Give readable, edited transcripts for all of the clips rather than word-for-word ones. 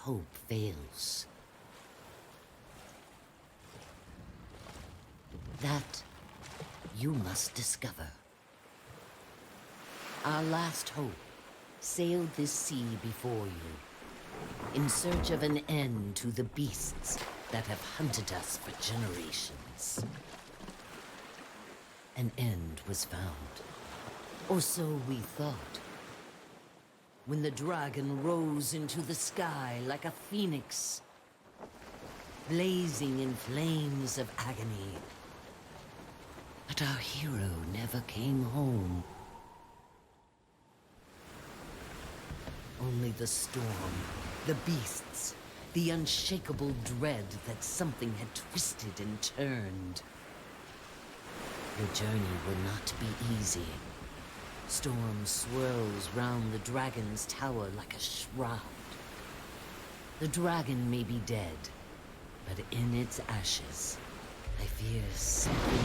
hope fails. That you must discover. Our last hope sailed this sea before you, in search of an end to the beasts that have hunted us for generations. An end was found, or so we thought, when the dragon rose into the sky like a phoenix, blazing in flames of agony. But our hero never came home. Only the storm, the beasts, the unshakable dread that something had twisted and turned. Your journey will not be easy. Storm swirls round the dragon's tower like a shroud. The dragon may be dead, but in its ashes, I fear something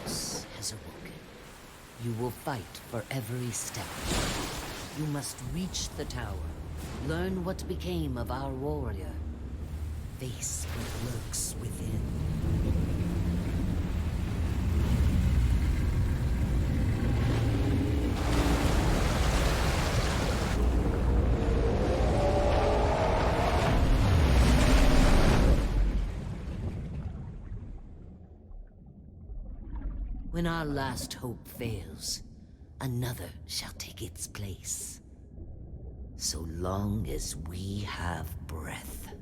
else has awoken. You will fight for every step. You must reach the tower, learn what became of our warrior, face what lurks within. When our last hope fails, another shall take its place. So long as we have breath.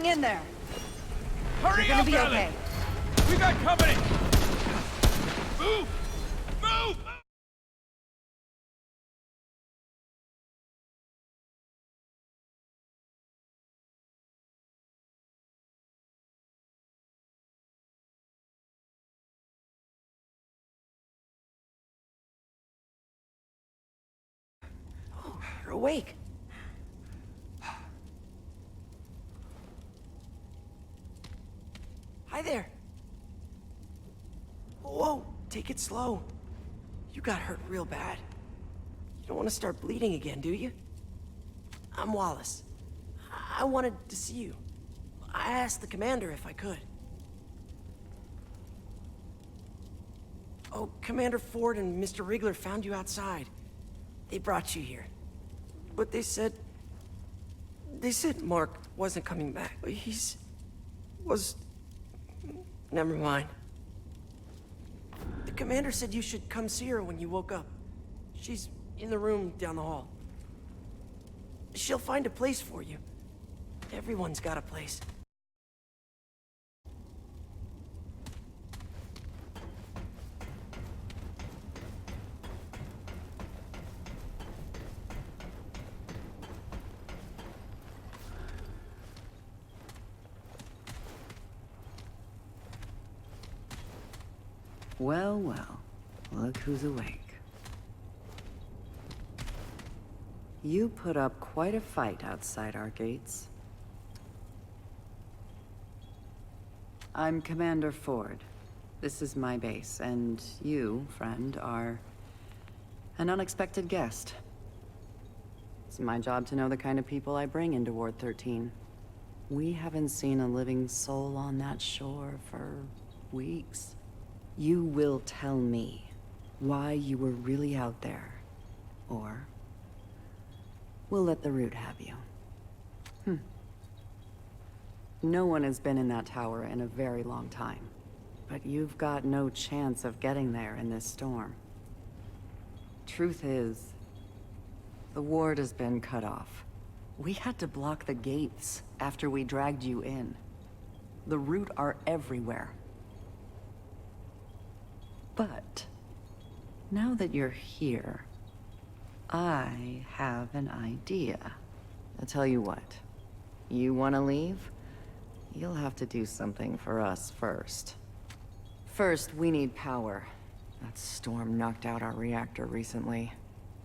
in there. Hurry You're gonna up, be Ellen! okay. We got company! Move! Move! Oh, you're awake. Hi there. Whoa, take it slow. You got hurt real bad. You don't want to start bleeding again, do you? I'm Wallace. I wanted to see you. I asked the commander if I could. Oh, Commander Ford and Mr. Wriggler found you outside. They brought you here. But they said Mark wasn't coming back. Never mind. The commander said you should come see her when you woke up. She's in the room down the hall. She'll find a place for you. Everyone's got a place. Well, well. Look who's awake. You put up quite a fight outside our gates. I'm Commander Ford. This is my base, and you, friend, are an unexpected guest. It's my job to know the kind of people I bring into Ward 13. We haven't seen a living soul on that shore for weeks. You will tell me why you were really out there, or we'll let the Root have you. No one has been in that tower in a very long time, but you've got no chance of getting there in this storm. Truth is, the ward has been cut off. We had to block the gates after we dragged you in. The Root are everywhere. But now that you're here, I have an idea. I'll tell you what. You want to leave? You'll have to do something for us first. First, we need power. That storm knocked out our reactor recently.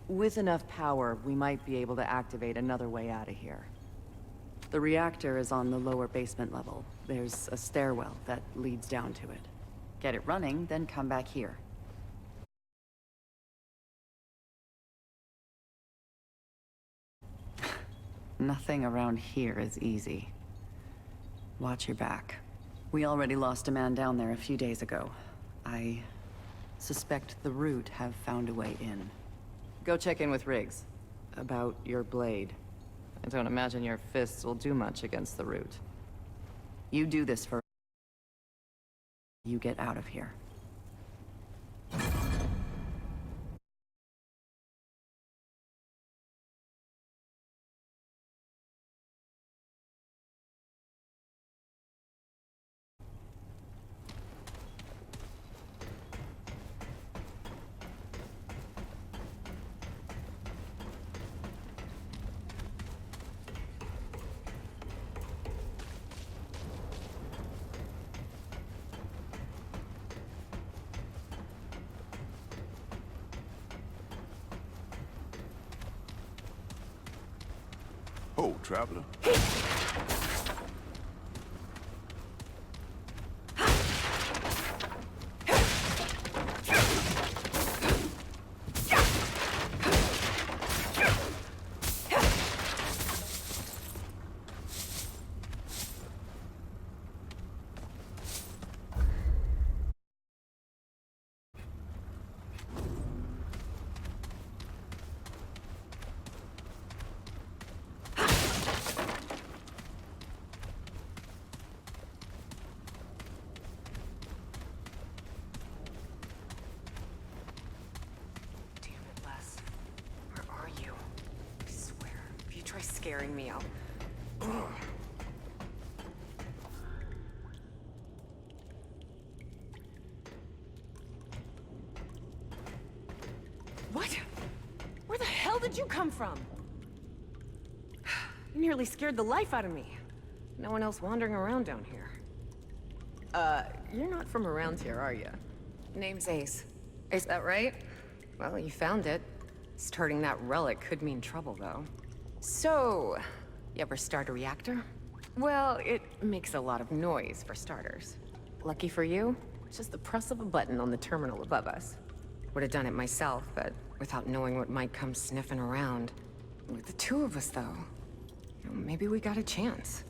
With enough power, we might be able to activate another way out of here. The reactor is on the lower basement level. There's a stairwell that leads down to it. Get it running, then come back here. Nothing around here is easy. Watch your back. We already lost a man down there a few days ago. I suspect the Root have found a way in. Go check in with Riggs about your blade. I don't imagine your fists will do much against the Root. You do this for you get out of here. Oh, traveler. Scaring me out. did you come from? You nearly scared the life out of me. No one else wandering around down here. You're not from around here, are you? Name's Ace. Is that right? Well, you found it. Starting that relic could mean trouble, though. So, you ever start a reactor? Well, it makes a lot of noise, for starters. Lucky for you, it's just the press of a button on the terminal above us. Would have done it myself, but without knowing what might come sniffing around. With the two of us, though, maybe we got a chance.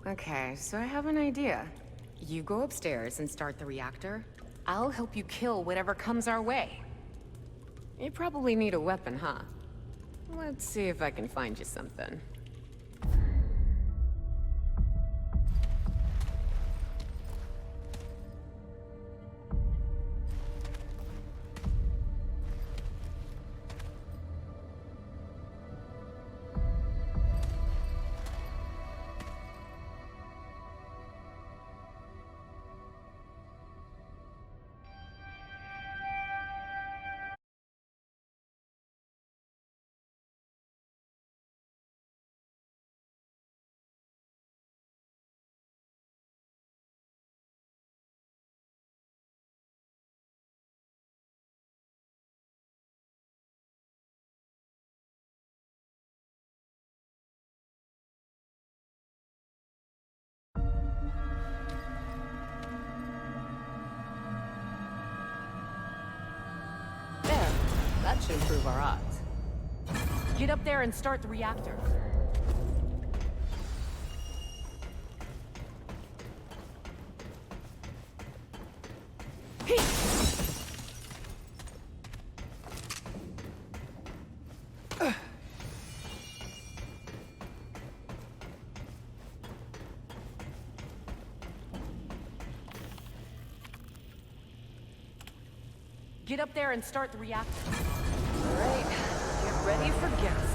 Okay, so I have an idea. You go upstairs and start the reactor. I'll help you kill whatever comes our way. You probably need a weapon, huh? Let's see if I can find you something. There. That should improve our odds. Get up there and start the reactor. Get up there and start the reactor. All right, get ready for guests.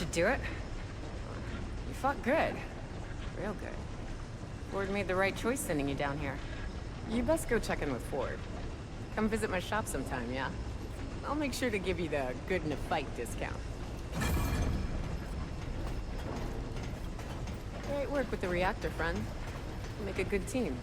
should do it. You fought good. Real good. Ford made the right choice sending you down here. You best go check in with Ford. Come visit my shop sometime, yeah? I'll make sure to give you the good in a fight discount. Great work with the reactor, friend. Make a good team.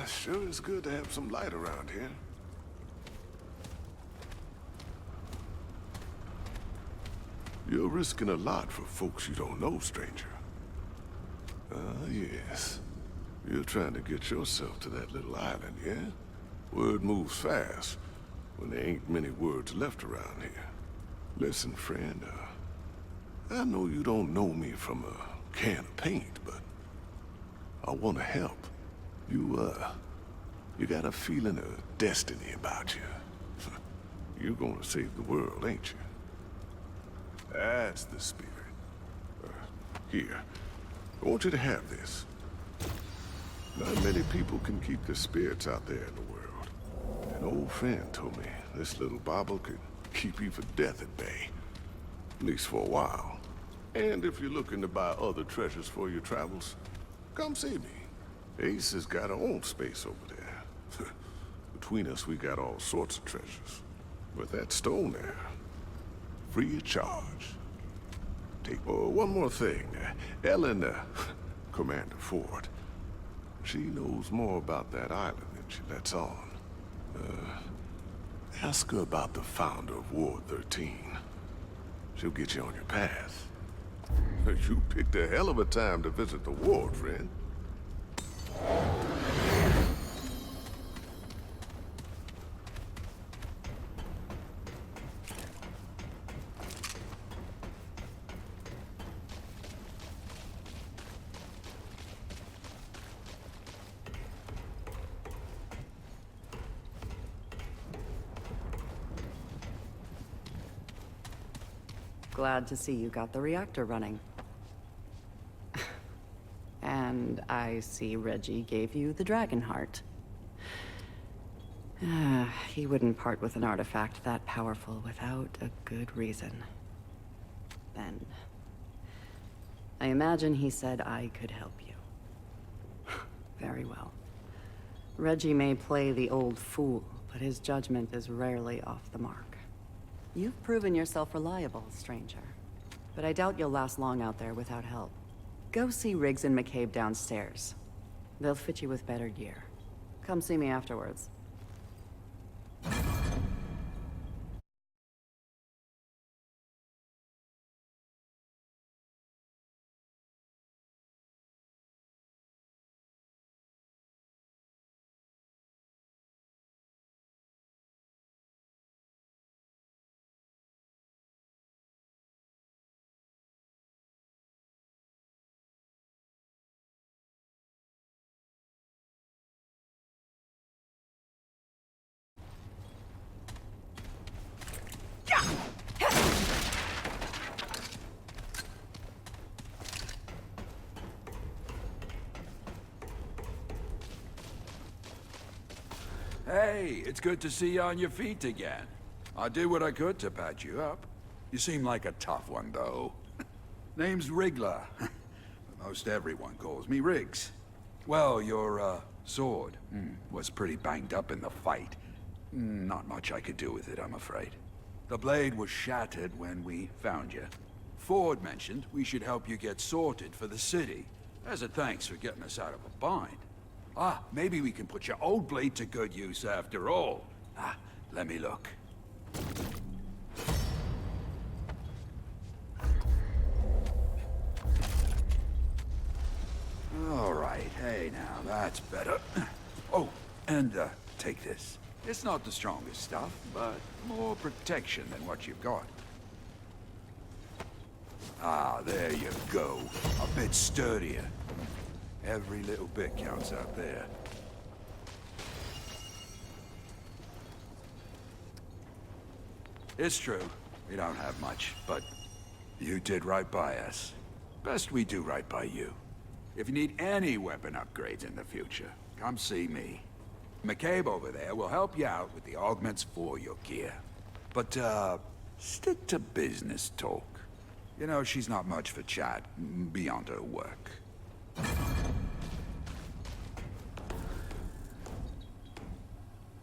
Sure is good to have some light around here. You're risking a lot for folks you don't know, stranger. Yes. You're trying to get yourself to that little island, yeah? Word moves fast when there ain't many words left around here. Listen, friend, I know you don't know me from a can of paint, but I want to help. You got a feeling of destiny about you. You're gonna save the world, ain't you? That's the spirit. Here, I want you to have this. Not many people can keep the spirits out there in the world. An old friend told me this little bauble could keep you for death at bay. At least for a while. And if you're looking to buy other treasures for your travels, come see me. Ace has got her own space over there. Between us, we got all sorts of treasures. With that stone there, free of charge. One more thing. Ellen, Commander Ford, she knows more about that island than she lets on. Ask her about the founder of Ward 13. She'll get you on your path. You picked a hell of a time to visit the ward, friend. Glad to see you got the reactor running. And I see Reggie gave you the dragon heart. He wouldn't part with an artifact that powerful without a good reason. Ben. I imagine he said I could help you. Very well. Reggie may play the old fool, but his judgment is rarely off the mark. You've proven yourself reliable, stranger. But I doubt you'll last long out there without help. Go see Riggs and McCabe downstairs. They'll fit you with better gear. Come see me afterwards. Hey, it's good to see you on your feet again. I did what I could to patch you up. You seem like a tough one, though. Name's Wriggler. Most everyone calls me Riggs. Well, your, sword was pretty banged up in the fight. Not much I could do with it, I'm afraid. The blade was shattered when we found you. Ford mentioned we should help you get sorted for the city, as a thanks for getting us out of a bind. Maybe we can put your old blade to good use after all. Let me look. All right, hey now, that's better. Oh, and take this. It's not the strongest stuff, but more protection than what you've got. There you go. A bit sturdier. Every little bit counts out there. It's true. We don't have much, but You did right by us. Best we do right by you. If you need any weapon upgrades in the future, come see me. McCabe over there will help you out with the augments for your gear. But, stick to business talk. You know, she's not much for chat beyond her work.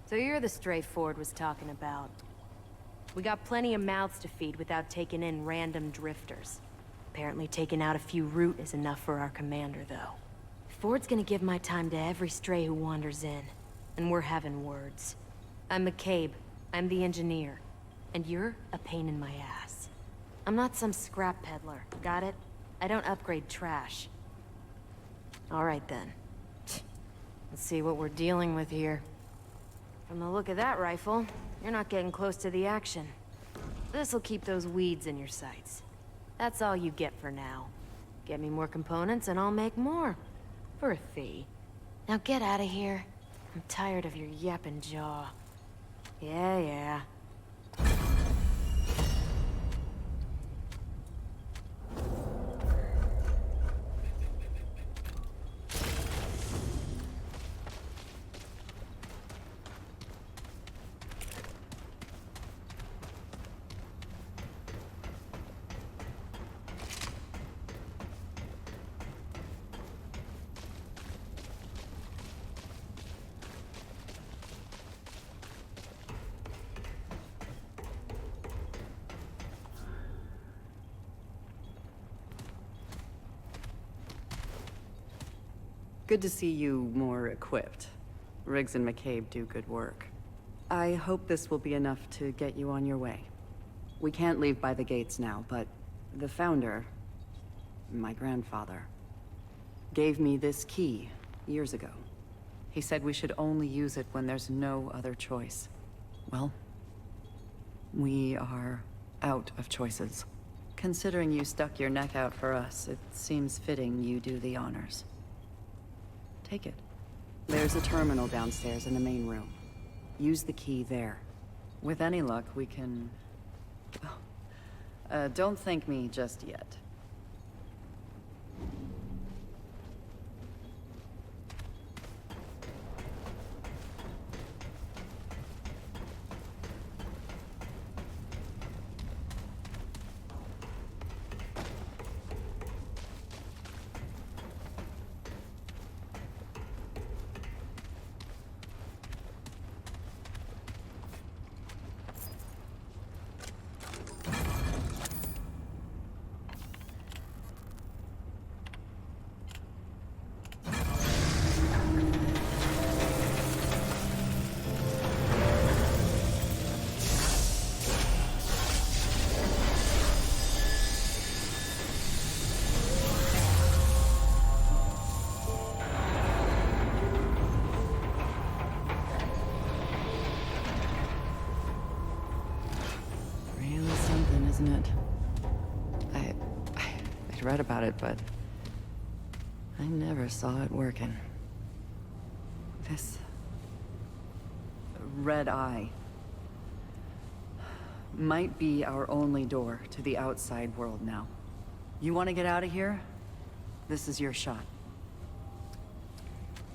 So you're the stray Ford was talking about. We got plenty of mouths to feed without taking in random drifters. Apparently taking out a few root is enough for our commander, though. Ford's gonna give my time to every stray who wanders in, and we're having words. I'm McCabe. I'm the engineer. And you're a pain in my ass. I'm not some scrap peddler, got it? I don't upgrade trash. All right, then. Let's see what we're dealing with here. From the look of that rifle, you're not getting close to the action. This'll keep those weeds in your sights. That's all you get for now. Get me more components and I'll make more. For a fee. Now get out of here. I'm tired of your yapping jaw. Yeah. Good to see you more equipped. Riggs and McCabe do good work. I hope this will be enough to get you on your way. We can't leave by the gates now, but the founder, my grandfather, gave me this key years ago. He said we should only use it when there's no other choice. Well, we are out of choices. Considering you stuck your neck out for us, it seems fitting you do the honors. Take it. There's a terminal downstairs in the main room. Use the key there. With any luck, we can... don't thank me just yet. Isn't it? I'd read about it, but I never saw it working. This red eye might be our only door to the outside world now. You want to get out of here? This is your shot.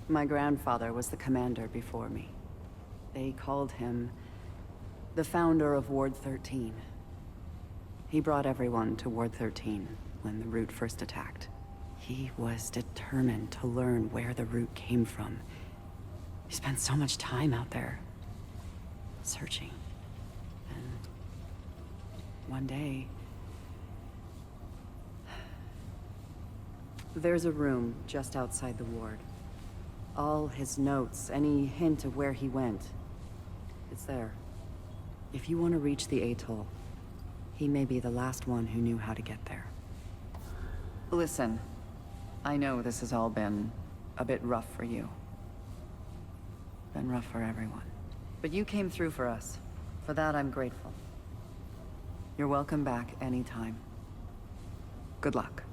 My grandfather was the commander before me. They called him the founder of Ward 13. He brought everyone to Ward 13 when the Root first attacked. He was determined to learn where the Root came from. He spent so much time out there, searching. And one day... There's a room just outside the ward. All his notes, any hint of where he went, it's there. If you want to reach the atoll, he may be the last one who knew how to get there. Listen, I know this has all been a bit rough for you. Been rough for everyone. But you came through for us. For that, I'm grateful. You're welcome back anytime. Good luck.